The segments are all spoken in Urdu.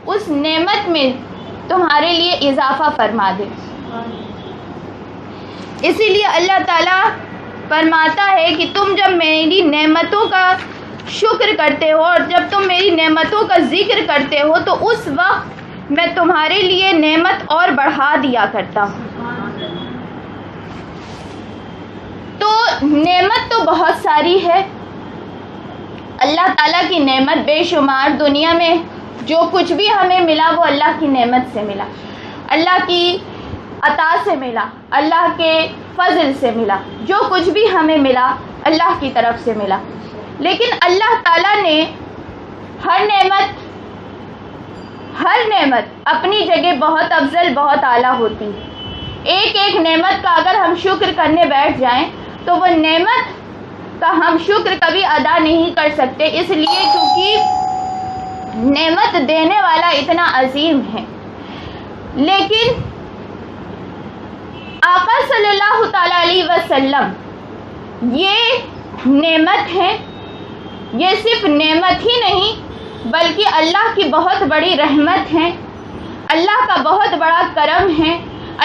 اس نعمت میں تمہارے لیے اضافہ فرما دے۔ اسی لیے اللہ تعالیٰ فرماتا ہے کہ تم جب میری نعمتوں کا شکر کرتے ہو اور جب تم میری نعمتوں کا ذکر کرتے ہو تو اس وقت میں تمہارے لیے نعمت اور بڑھا دیا کرتا ہوں۔ تو نعمت تو بہت ساری ہے، اللہ تعالیٰ کی نعمت بے شمار۔ دنیا میں جو کچھ بھی ہمیں ملا وہ اللہ کی نعمت سے ملا، اللہ کی عطا سے ملا، اللہ کے فضل سے ملا۔ جو کچھ بھی ہمیں ملا اللہ کی طرف سے ملا، لیکن اللہ تعالیٰ نے ہر نعمت اپنی جگہ بہت افضل، بہت اعلیٰ ہوتی ہے۔ ایک ایک نعمت کا اگر ہم شکر کرنے بیٹھ جائیں تو وہ نعمت کا ہم شکر کبھی ادا نہیں کر سکتے، اس لیے کیونکہ نعمت دینے والا اتنا عظیم ہے۔ لیکن آقا صلی اللہ تعالی علیہ وسلم یہ نعمت ہے، یہ صرف نعمت ہی نہیں بلکہ اللہ کی بہت بڑی رحمت ہے، اللہ کا بہت بڑا کرم ہے،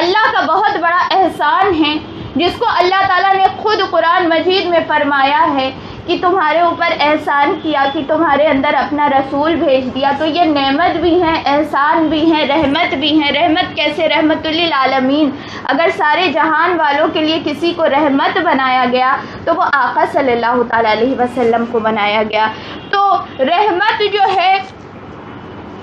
اللہ کا بہت بڑا احسان ہے، جس کو اللہ تعالیٰ نے خود قرآن مجید میں فرمایا ہے کہ تمہارے اوپر احسان کیا کہ تمہارے اندر اپنا رسول بھیج دیا۔ تو یہ نعمت بھی ہے، احسان بھی ہے، رحمت بھی ہے۔ رحمت کیسے؟ رحمت للعالمین۔ اگر سارے جہان والوں کے لیے کسی کو رحمت بنایا گیا تو وہ آقا صلی اللہ تعالیٰ علیہ وسلم کو بنایا گیا۔ تو رحمت جو ہے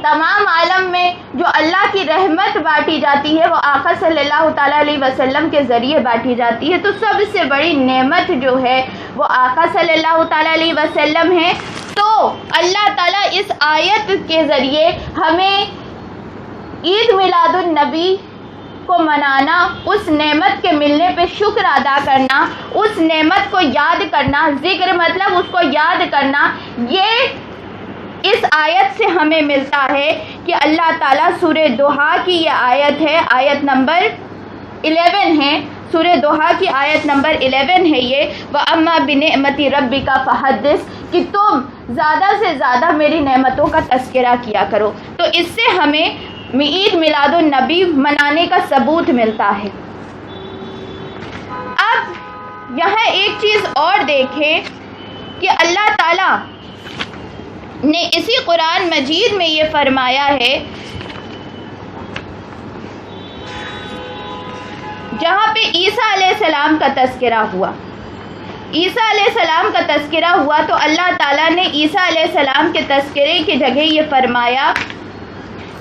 تمام عالم میں جو اللہ کی رحمت بانٹی جاتی ہے وہ آقا صلی اللہ تعالیٰ علیہ وسلم کے ذریعے بانٹی جاتی ہے۔ تو سب سے بڑی نعمت جو ہے وہ آقا صلی اللہ تعالیٰ علیہ وسلم ہے۔ تو اللہ تعالیٰ اس آیت کے ذریعے ہمیں عید میلاد النبی کو منانا، اس نعمت کے ملنے پہ شکر ادا کرنا، اس نعمت کو یاد کرنا، ذکر مطلب اس کو یاد کرنا، یہ اس آیت سے ہمیں ملتا ہے کہ اللہ تعالیٰ سورہ دوحہ کی یہ آیت ہے، آیت نمبر 11 ہے، سورہ دوحہ کی آیت نمبر 11 ہے یہ، وَأَمَّا بِنِعْمَتِ رَبِّكَ فَحَدِّثْ، کہ تم زیادہ سے زیادہ میری نعمتوں کا تذکرہ کیا کرو۔ تو اس سے ہمیں عید میلاد النبی منانے کا ثبوت ملتا ہے۔ اب یہاں ایک چیز اور دیکھیں کہ اللہ تعالیٰ نے اسی قرآن مجید میں یہ فرمایا ہے، جہاں پہ عیسیٰ علیہ السلام کا تذکرہ ہوا، عیسیٰ علیہ السلام کا تذکرہ ہوا تو اللہ تعالیٰ نے عیسیٰ علیہ السلام کے تذکرے کی جگہ یہ فرمایا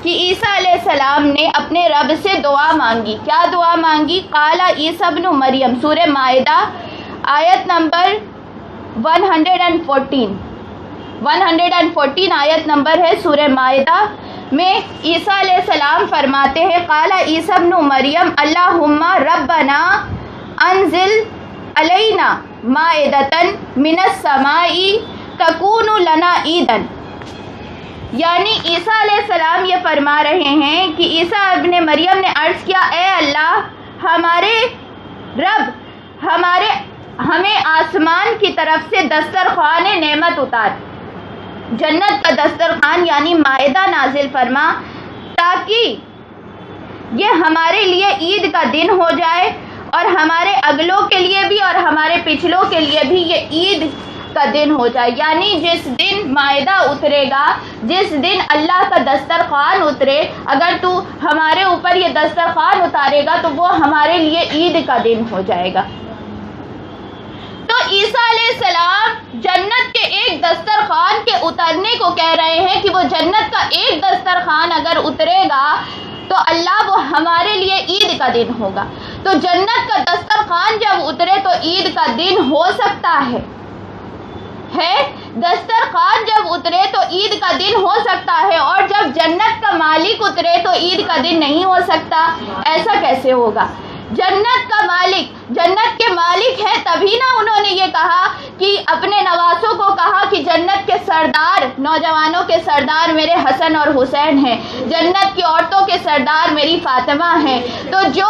کہ عیسیٰ علیہ السلام نے اپنے رب سے دعا مانگی۔ کیا دعا مانگی؟ قال عیسیٰ ابن مریم، سورہ مائدہ آیت نمبر 114 آیت نمبر ہے سورہ مائدہ میں عیسیٰ علیہ السلام فرماتے ہیں، قال عیسیٰ ابن مریم اللہم ربنا انزل علینا مائدۃ من السماء تکون لنا عیدا۔ یعنی عیسیٰ علیہ السلام یہ فرما رہے ہیں کہ عیسیٰ ابن مریم نے عرض کیا، اے اللہ ہمارے رب، ہمیں آسمان کی طرف سے دسترخوان نعمت اتار، جنت کا دسترخوان یعنی مائدہ نازل فرما، تاکہ یہ ہمارے لیے عید کا دن ہو جائے اور ہمارے اگلوں کے لیے بھی اور ہمارے پچھلوں کے لیے بھی یہ عید کا دن ہو جائے۔ یعنی جس دن مائدہ اترے گا، جس دن اللہ کا دسترخوان اترے، اگر تو ہمارے اوپر یہ دسترخوان اتارے گا تو وہ ہمارے لیے عید کا دن ہو جائے گا۔ تو عیسیٰ علیہ السلام جنت کے ایک دسترخوان کے اترنے کو کہہ رہے ہیں کہ وہ جنت کا ایک دسترخوان اگر اترے گا تو اللہ وہ ہمارے لیے عید کا دن ہوگا۔ تو جنت کا دسترخوان جب اترے تو عید کا دن ہو سکتا ہے، دسترخوان جب اترے تو عید کا دن ہو سکتا ہے، اور جب جنت کا مالک اترے تو عید کا دن نہیں ہو سکتا۔ ایسا کیسے ہوگا؟ جنت کا مالک، جنت کے مالک ہے، تبھی نہ انہوں نے یہ کہا کہ اپنے نواسوں کو کہا کہ جنت کے سردار، نوجوانوں کے سردار میرے حسن اور حسین ہیں، جنت کی عورتوں کے سردار میری فاطمہ ہیں۔ تو جو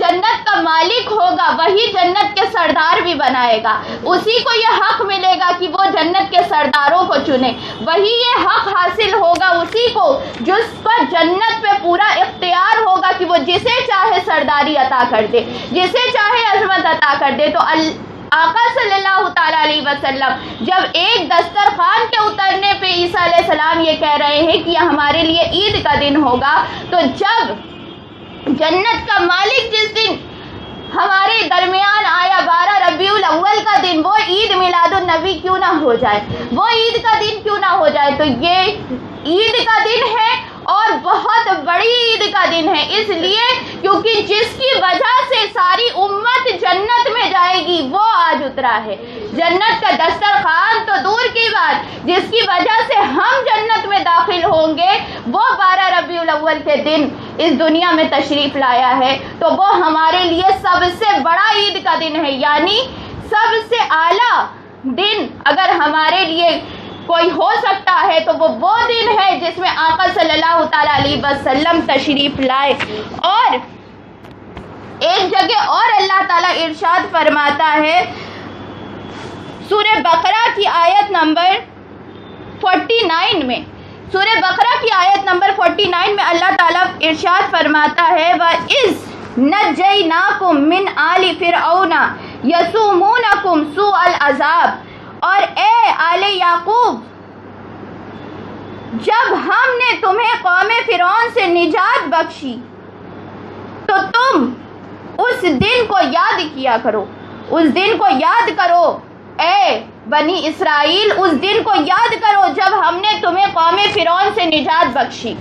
جنت کا مالک ہوگا وہی جنت کے سردار بھی بنائے گا، اسی کو یہ حق ملے گا کہ وہ جنت کے سرداروں کو چنے، وہی یہ حق حاصل ہوگا، اسی کو جس پر جنت پہ پورا اختیار ہوگا کہ وہ جسے چاہے سرداری عطا کر دے، جسے چاہے عظمت عطا کر دے، تو آقا صلی اللہ تعالیٰ علیہ وسلم جب ایک دسترخوان کے اترنے پہ عیسیٰ علیہ السلام یہ کہہ رہے ہیں کہ یہ ہمارے لیے عید کا دن ہوگا، تو جب جنت کا مالک جس دن ہمارے درمیان آیا 12 ربیع الاول کا دن، وہ عید میلاد النبی کیوں نہ ہو جائے، وہ عید کا دن کیوں نہ ہو جائے؟ تو یہ عید کا دن ہے اور بہت بڑی عید کا دن ہے، اس لیے کیونکہ جس کی وجہ سے ساری امت جنت میں جائے گی وہ آج اترا ہے۔ جنت کا دسترخوان تو دور کی بات، جس کی وجہ سے ہم جنت میں داخل ہوں گے وہ 12 ربیع الاول کے دن اس دنیا میں تشریف لایا ہے، تو وہ ہمارے لیے سب سے بڑا عید کا دن ہے، یعنی سب سے اعلیٰ دن اگر ہمارے لیے کوئی ہو سکتا ہے تو وہ دن ہے جس میں آقا صلی اللہ تعالیٰ علیہ وسلم تشریف لائے۔ اور ایک جگہ اور اللہ تعالیٰ ارشاد فرماتا ہے سورہ بقرہ کی آیت نمبر 49 میں، سورہ بقرہ کی آیت نمبر 49 میں اللہ تعالیٰ ارشاد فرماتا ہے وَإِذْ نَجَّيْنَاكُمْ مِنْ آلِ فِرْعَوْنَ يَسُومُونَكُمْ سُوءَ الْعَذَابِ، اور اے آل یعقوب جب ہم نے تمہیں قوم فرعون سے نجات بخشی تو تم اس دن کو یاد کیا کرو، اس دن کو یاد کرو اے بنی اسرائیل، اس دن کو یاد کرو جب ہم نے تمہیں قوم فرعون سے نجات بخشی۔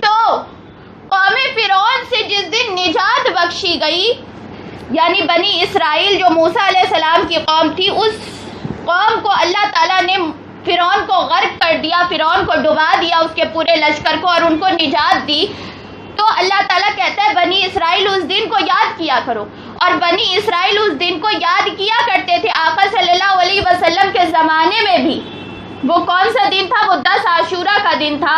تو قوم فرعون سے جس دن نجات بخشی گئی، یعنی بنی اسرائیل جو موسیٰ علیہ السلام کی قوم تھی، اس قوم کو اللہ تعالیٰ نے فرعون کو غرق کر دیا، فرعون کو ڈبا دیا، اس کے پورے لشکر کو، اور ان کو نجات دی۔ تو اللہ تعالیٰ کہتا ہے بنی اسرائیل اس دن کو یاد کیا کرو، اور بنی اسرائیل اس دن کو یاد کیا کرتے تھے۔ آقا صلی اللہ علیہ وسلم کے زمانے میں بھی وہ کون سا دن تھا؟ وہ 10 عاشورہ کا دن تھا،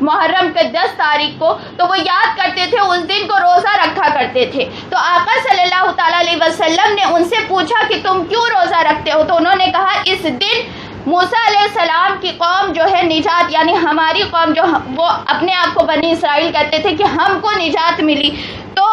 محرم کے 10 تاریخ کو، تو وہ یاد کرتے تھے، اس دن کو روزہ رکھا کرتے تھے۔ تو آقا صلی اللہ تعالیٰ علیہ وسلم نے ان سے پوچھا کہ تم کیوں روزہ رکھتے ہو؟ تو انہوں نے کہا اس دن موسیٰ علیہ السلام کی قوم جو ہے نجات، یعنی ہماری قوم جو وہ اپنے آپ کو بنی اسرائیل کہتے تھے کہ ہم کو نجات ملی، تو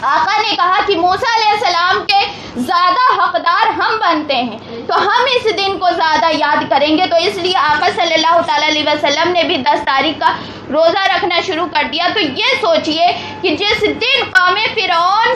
آقا نے کہا کہ موسیٰ علیہ السلام کے زیادہ حقدار ہم بنتے ہیں، تو ہم اس دن کو زیادہ یاد کریں گے۔ تو اس لیے آقا صلی اللہ تعالیٰ علیہ وسلم نے بھی 10 تاریخ کا روزہ رکھنا شروع کر دیا۔ تو یہ سوچئے کہ جس دن قوم فرعون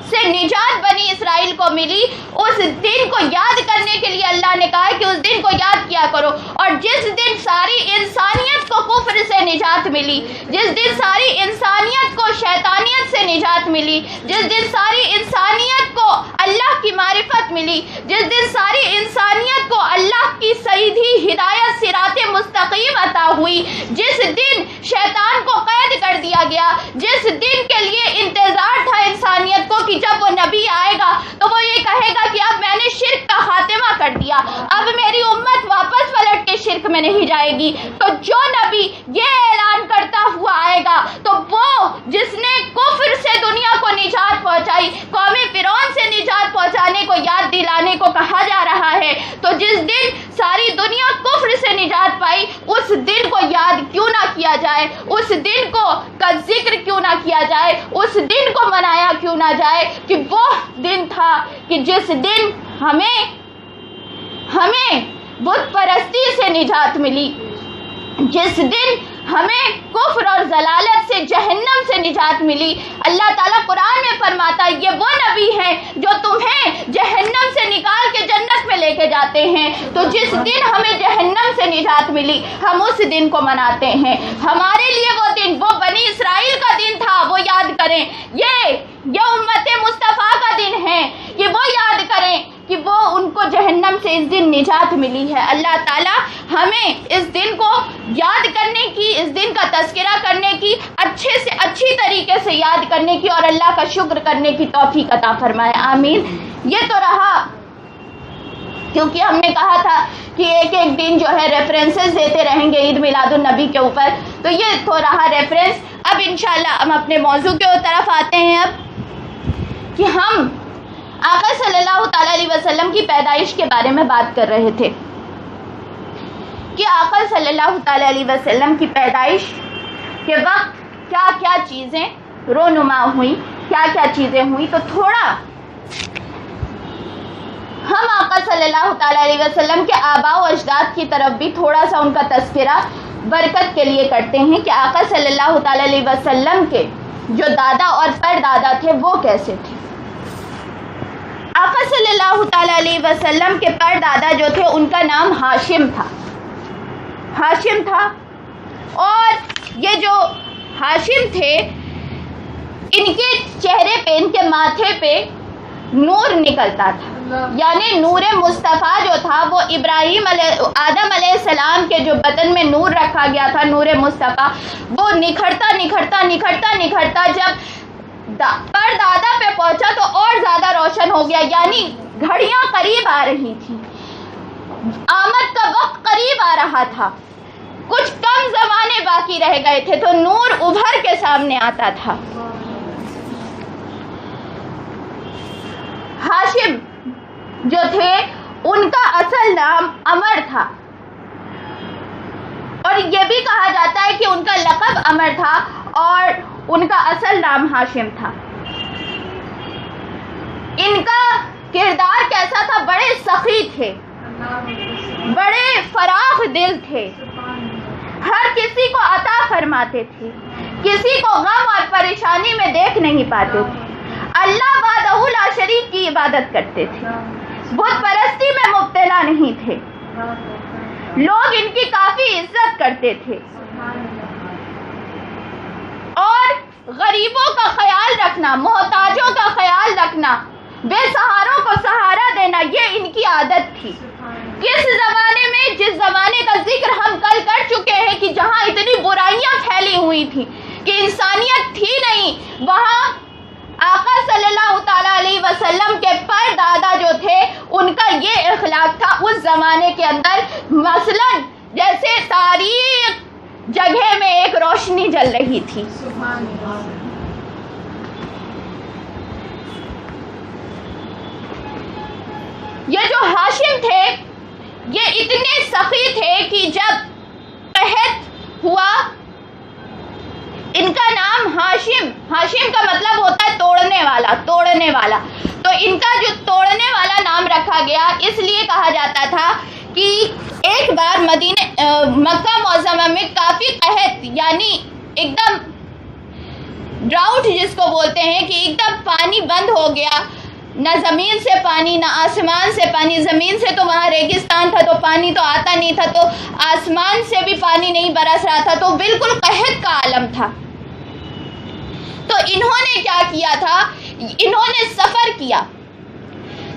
سے نجات بنی اسرائیل کو ملی، اس دن کو یاد کرنے کے لیے اللہ نے کہا کہ اس دن کو یاد کیا کرو۔ اور جس دن ساری انسانیت کو کفر سے نجات ملی، جس دن ساری انسانیت کو شیطانیت سے نجات ملی، جس دن ساری انسانیت کو اللہ کی معرفت ملی، جس دن ساری انسانیت کو اللہ کی سیدھی ہدایت صراط مستقیم عطا ہوئی، جس دن شیطان کو قید کر دیا گیا، جس دن کے لیے انتظار تھا انسانیت کو کہ جب وہ نبی آئے گا تو وہ یہ کہے گا کہ اب میں نے شرک کا خاتمہ کر دیا، اب میری امت واپس پلٹ کے شرک میں نہیں جائے گی، تو جو نبی یہ اعلان کرتا ہوا آئے گا تو وہ جس نے کفر سے دنیا کو نجات پہنچائی، قوم فرعون سے نجات پہنچانے کو یاد دلانے کو کہا جا رہا ہے۔ تو جس دن ساری دنیا کفر سے نجات پائی، اس دن کو یاد کیوں نہ کیا جائے، اس دن کو کا ذکر کیوں نہ کیا جائے، اس دن کو منایا کیوں نہ جائے کہ وہ دن تھا کہ جس دن ہمیں بت پرستی سے نجات ملی، جس دن ہمیں کفر اور ضلالت سے جہنم سے نجات ملی۔ اللہ تعالیٰ قرآن میں فرماتا ہے یہ وہ نبی ہیں جو تمہیں جہنم سے نکال کے جنت میں لے کے جاتے ہیں۔ تو جس دن ہمیں جہنم سے نجات ملی ہم اس دن کو مناتے ہیں۔ ہمارے لیے وہ دن، وہ بنی اسرائیل کا دن تھا، وہ یاد کریں۔ یہ امت مصطفیٰ کا دن ہے کہ وہ یاد کریں کہ وہ ان کو جہنم سے اس دن نجات ملی ہے۔ اللہ تعالیٰ ہمیں اس دن کو یاد کرنے کی، اس دن کا تذکرہ کرنے کی، اچھے سے اچھی طریقے سے یاد کرنے کی اور اللہ کا شکر کرنے کی توفیق عطا فرمائے، آمین۔ یہ تو رہا، کیونکہ ہم نے کہا تھا کہ ایک ایک دن جو ہے ریفرنسز دیتے رہیں گے عید میلاد النبی کے اوپر، تو یہ تو رہا ریفرنس۔ اب انشاءاللہ ہم اپنے موضوع کی طرف آتے ہیں، اب کہ ہم آقا صلی اللہ تعالیٰ علیہ وسلم کی پیدائش کے بارے میں بات کر رہے تھے کہ آقا صلی اللہ تعالی علیہ وسلم کی پیدائش کے وقت کیا کیا چیزیں رونما ہوئی، کیا کیا چیزیں ہوئی، تو تھوڑا ہم آقا صلی اللہ تعالی علیہ وسلم کے آباء و اجداد کی طرف بھی تھوڑا سا ان کا تذکرہ برکت کے لیے کرتے ہیں کہ آقا صلی اللہ تعالی علیہ وسلم کے جو دادا اور پردادا تھے وہ کیسے تھے۔ آقا صلی اللہ تعالی علیہ وسلم کے پردادا جو تھے ان کا نام ہاشم تھا، ہاشم تھا، اور یہ جو ہاشم تھے ان کے چہرے پہ، ان کے ماتھے پہ نور نکلتا تھا، یعنی نور مصطفیٰ جو تھا وہ آدم علیہ السلام کے جو بطن میں نور رکھا گیا تھا، نور مصطفیٰ، وہ نکھرتا نکھرتا نکھرتا نکھرتا جب پردادا پہ پہنچا تو اور زیادہ روشن ہو گیا، یعنی گھڑیاں قریب آ رہی تھی، آمد کا وقت قریب آ رہا تھا، کچھ کم زمانے باقی رہ گئے تھے تو نور ابھر کے سامنے آتا تھا۔ ہاشم جو تھے ان کا اصل نام عمر تھا، اور یہ بھی کہا جاتا ہے کہ ان کا لقب عمر تھا اور ان کا اصل نام ہاشم تھا۔ ان کا کردار کیسا تھا؟ بڑے سخی تھے، بڑے فراخ دل تھے، ہر کسی کو عطا فرماتے تھے، کسی کو غم اور پریشانی میں دیکھ نہیں پاتے تھے، اللہ وحدہ لا شریک کی عبادت کرتے تھے، بت پرستی میں مبتلا نہیں تھے، لوگ ان کی کافی عزت کرتے تھے، اور غریبوں کا خیال رکھنا، محتاجوں کا خیال رکھنا، بے سہاروں کو سہارا دینا، یہ ان کی عادت تھی۔ کس زمانے میں، جس زمانے کا ذکر ہم کل کر چکے ہیں کہ جہاں اتنی برائیاں پھیلی ہوئی تھی کہ انسانیت تھی نہیں، وہاں آقا صلی اللہ تعالی علیہ وسلم کے پردادا جو تھے ان کا یہ اخلاق تھا اس زمانے کے اندر، مثلا جیسے تاریخ جگہ میں ایک روشنی جل رہی تھی۔ یہ جو ہاشم تھے یہ اتنے سخی تھے کہ جب قحط ہوا، ان کا نام ہاشم کا مطلب ہوتا ہے توڑنے والا، توڑنے والا، تو ان کا جو توڑنے والا نام رکھا گیا اس لیے کہا جاتا تھا کہ ایک بار مکہ معظمہ میں کافی قحط، یعنی ایک دم ڈراؤٹ جس کو بولتے ہیں کہ ایک دم پانی بند ہو گیا، نہ زمین سے پانی نہ آسمان سے پانی، زمین سے تو وہاں ریگستان تھا تو پانی تو آتا نہیں تھا، تو آسمان سے بھی پانی نہیں برس رہا تھا، تو بالکل قحط کا عالم تھا۔ تو انہوں نے کیا کیا تھا، انہوں نے سفر کیا،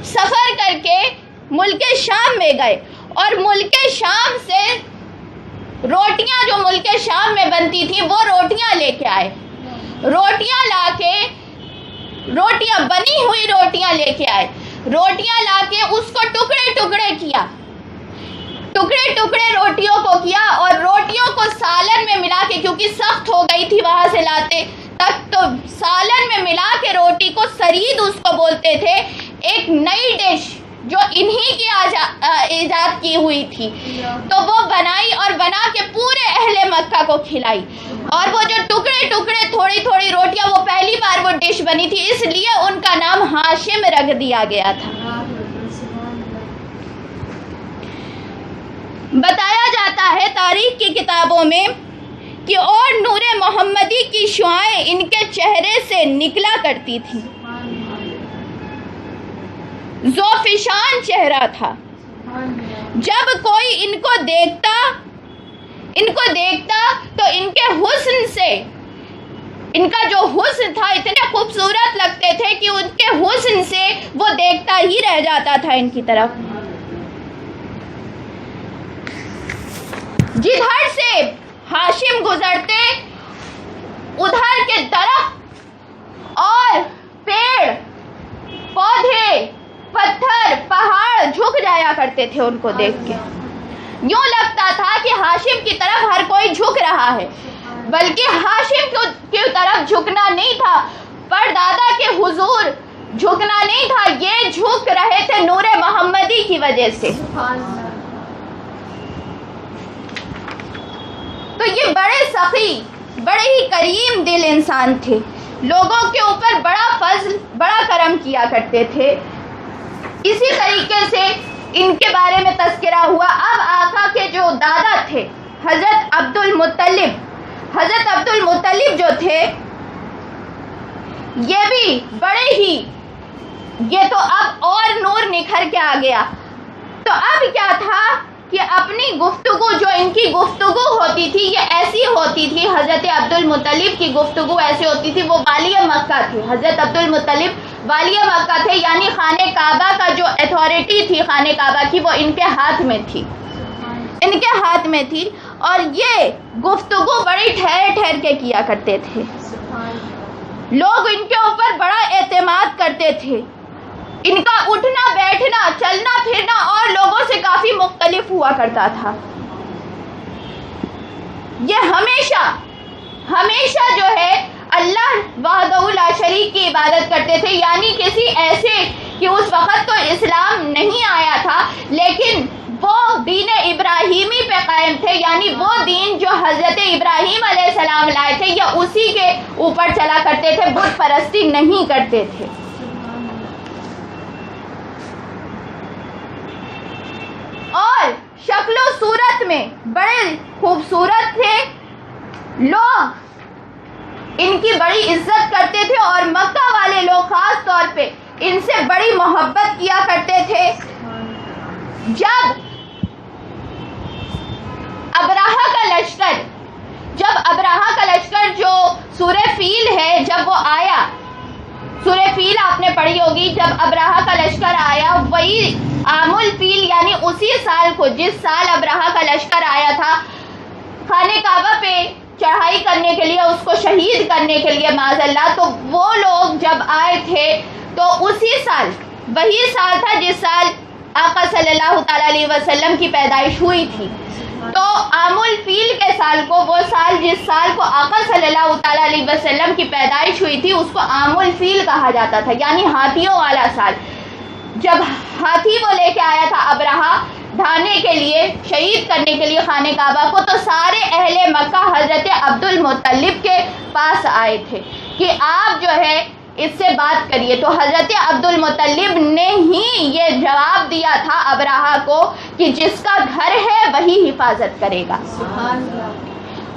سفر کر کے ملک شام میں گئے، اور ملک شام سے روٹیاں جو ملک شام میں بنتی تھیں وہ روٹیاں لے کے آئے، روٹیاں لا کے، روٹیاں بنی ہوئی روٹیاں لے کے آئے، روٹیاں لا کے اس کو ٹکڑے ٹکڑے کیا، ٹکڑے ٹکڑے روٹیوں کو کیا، اور روٹیوں کو سالن میں ملا کے، کیونکہ سخت ہو گئی تھی وہاں سے لاتے تک، تو سالن میں ملا کے روٹی کو سرید اس کو بولتے تھے، ایک نئی ڈش جو انہی کی ایجاد کی ہوئی تھی، تو وہ بنائی اور بنا کے پورے اہل مکہ کو کھلائی، اور وہ جو ٹکڑے ٹکڑے تھوڑی تھوڑی روٹیاں، وہ پہلی بار وہ ڈش بنی تھی، اس لیے ان کا نام ہاشم رکھ دیا گیا تھا۔ بتایا جاتا ہے تاریخ کی کتابوں میں کہ اور نور محمدی کی شعاعیں ان کے چہرے سے نکلا کرتی تھیں، ذوفشان چہرہ تھا، جب کوئی ان کو دیکھتا تو ان کے حسن سے، ان کا جو حسن تھا اتنے خوبصورت لگتے تھے کہ ان کے حسن سے وہ دیکھتا ہی رہ جاتا تھا ان کی طرف۔ جدھر سے ہاشم گزرتے ادھر کے درخت اور پیڑ پودے پتھر پہاڑ جھک جایا کرتے تھے ان کو دیکھ کے، یوں لگتا تھا کہ ہاشم کی طرف ہر کوئی جھک رہا ہے، بلکہ ہاشم کی طرف جھکنا نہیں تھا، پردادا کے حضور جھکنا نہیں تھا، یہ جھک رہے تھے نور محمدی کی وجہ سے۔ تو یہ بڑے سخی، بڑے ہی کریم دل انسان تھے، لوگوں کے اوپر بڑا فضل، بڑا کرم کیا کرتے تھے۔ اسی طریقے سے ان کے بارے میں تذکرہ ہوا۔ اب آقا کے جو دادا تھے حضرت عبد المطلب جو تھے، یہ بھی بڑے ہی، یہ تو اب اور نور نکھر کے آ گیا۔ تو اب کیا تھا کہ اپنی گفتگو، جو ان کی گفتگو ہوتی تھی یہ ایسی ہوتی تھی، حضرت عبد المطلب کی گفتگو ایسی ہوتی تھی۔ وہ والی مکہ تھے، حضرت عبد المطلب والی مکہ تھے، یعنی خانہ کعبہ کا جو اتھارٹی تھی خانہ کعبہ کی وہ ان کے ہاتھ میں تھی، ان کے ہاتھ میں تھی، اور یہ گفتگو بڑی ٹھہر ٹھہر کے کیا کرتے تھے۔ لوگ ان کے اوپر بڑا اعتماد کرتے تھے، ان کا اٹھنا بیٹھنا چلنا پھرنا اور لوگوں سے کافی مختلف ہوا کرتا تھا۔ یہ ہمیشہ جو ہے اللہ وحدہ لا شریک کی عبادت کرتے تھے، یعنی کسی ایسے کہ اس وقت تو اسلام نہیں آیا تھا لیکن وہ دین ابراہیمی پہ قائم تھے، یعنی وہ دین جو حضرت ابراہیم علیہ السلام لائے تھے یہ اسی کے اوپر چلا کرتے تھے، بت پرستی نہیں کرتے تھے۔ اور شکل و صورت میں بڑے خوبصورت تھے، لوگ ان کی بڑی عزت کرتے تھے، اور مکہ والے لوگ خاص طور پہ ان سے بڑی محبت کیا کرتے تھے۔ جب ابراہہ کا لشکر جو سورہ فیل ہے جب وہ آیا، سورہ فیل آپ نے پڑھی ہوگی، جب ابراہہ کا لشکر آیا وہی عام الفیل یعنی اسی سال کو جس سال ابراہہ کا لشکر آیا تھا خانہ کعبہ پہ چڑھائی کرنے کے لیے، اس کو شہید کرنے کے لیے معاذ اللہ، تو وہ لوگ جب آئے تھے تو اسی سال، وہی سال تھا جس سال آقا صلی اللہ تعالیٰ علیہ وسلم کی پیدائش ہوئی تھی۔ تو عام الفیل کے سال کو، وہ سال جس سال کو آقا صلی اللہ تعالیٰ علیہ وسلم کی پیدائش ہوئی تھی، اس کو عام الفیل کہا جاتا تھا، یعنی ہاتھیوں والا سال۔ جب ہاتھی وہ لے کے آیا تھا ابراہہ ڈھانے کے لیے، شہید کرنے کے لیے خانہ کعبہ کو، تو سارے اہل مکہ حضرت عبد المطلب کے پاس آئے تھے کہ آپ جو ہے اس سے بات کریے۔ تو حضرت عبد المطلب نے ہی یہ جواب دیا تھا ابراہہ کو کہ جس کا گھر ہے وہی حفاظت کرے گا،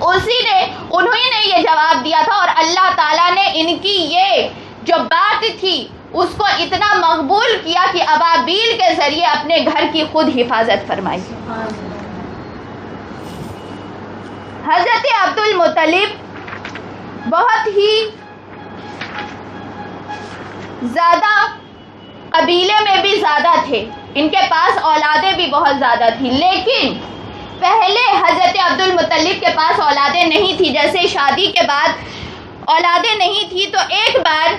انہی نے یہ جواب دیا تھا، اور اللہ تعالیٰ نے ان کی یہ جو بات تھی اس کو اتنا مقبول کیا کہ ابابیل کے ذریعے اپنے گھر کی خود حفاظت فرمائی۔ حضرت عبد المطلب بہت ہی زیادہ قبیلے میں بھی زیادہ تھے، ان کے پاس اولادیں بھی بہت زیادہ تھیں، لیکن پہلے حضرت عبد المطلب کے پاس اولادیں نہیں تھی، جیسے شادی کے بعد اولادیں نہیں تھی تو ایک بار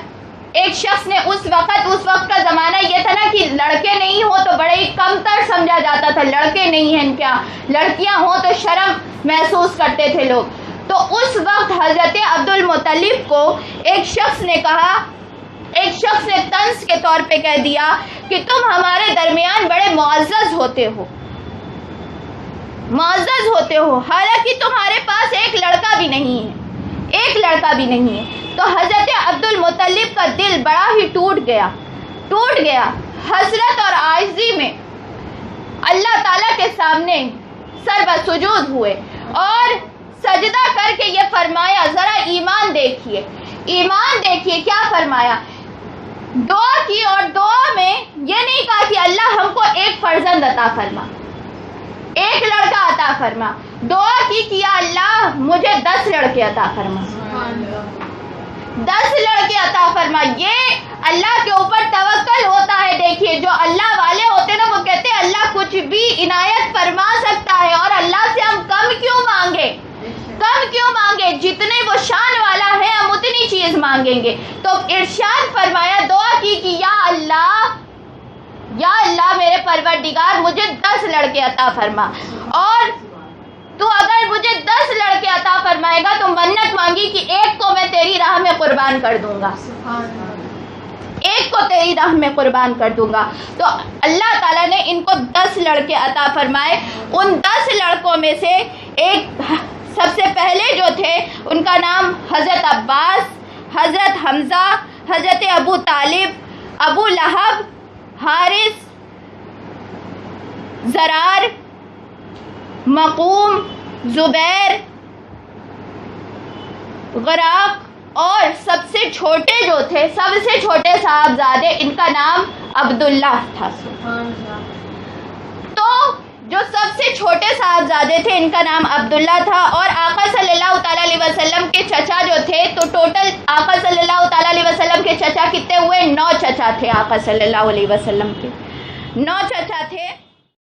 ایک شخص نے اس وقت کا زمانہ یہ تھا نا کہ لڑکے نہیں ہو تو بڑے ہی کمتر سمجھا جاتا تھا، لڑکے نہیں ہیں کیا، لڑکیاں ہوں تو شرم محسوس کرتے تھے لوگ۔ تو اس وقت حضرت عبد المطلب کو ایک شخص نے طنز کے طور پہ کہہ دیا کہ تم ہمارے درمیان بڑے معزز ہوتے ہو، حالانکہ تمہارے پاس ایک لڑکا بھی نہیں ہے۔ تو حضرت عبد المطلب کا دل بڑا ہی ٹوٹ گیا، حسرت اور عاجزی میں اللہ تعالیٰ کے سامنے سر بسجود ہوئے اور سجدہ کر کے یہ فرمایا، ذرا ایمان دیکھیے کیا فرمایا، دعا کی، اور دعا میں یہ نہیں کہا کہ اللہ ہم کو ایک فرزند عطا فرما، ایک لڑکا عطا فرما، دعا کی کیا اللہ مجھے 10 لڑکے عطا فرما، 10 لڑکے عطا فرما۔ یہ اللہ کے اوپر توکل ہوتا ہے۔ دیکھیے جو اللہ والے ہوتے نا وہ کہتے ہیں اللہ کچھ بھی عنایت فرما سکتا ہے، اور اللہ سے ہم کم کیوں مانگے، جتنے وہ شان والا ہے ہم اتنی چیز مانگیں گے۔ تو ارشاد فرمایا، دعا کی کہ یا اللہ میرے پروردگار مجھے 10 لڑکے عطا فرما، اور تو اگر مجھے 10 لڑکے عطا فرمائے گا تو منت مانگی کہ ایک کو میں تیری راہ میں قربان کر دوں گا، تو اللہ تعالیٰ نے ان کو 10 لڑکے عطا فرمائے۔ ان 10 لڑکوں میں سے ایک سب سے پہلے جو تھے ان کا نام حضرت عباس، حضرت حمزہ، حضرت ابو طالب، ابو لہب، حارث، زرار، مقوم، زبیر، غراق، اور سب سے چھوٹے جو تھے، سب سے چھوٹے صاحبزادے، ان کا نام عبداللہ تھا۔ تو جو سب سے چھوٹے صاحبزادے تھے ان کا نام عبداللہ تھا، اور آقا صلی اللہ تعالیٰ علیہ وسلم کے چچا جو تھے، تو ٹوٹل آقا صلی اللہ تعالیٰ علیہ وسلم کے چچا کتنے ہوئے؟ 9 چچا تھے آقا صلی اللہ علیہ وسلم کے، 9 چچا تھے۔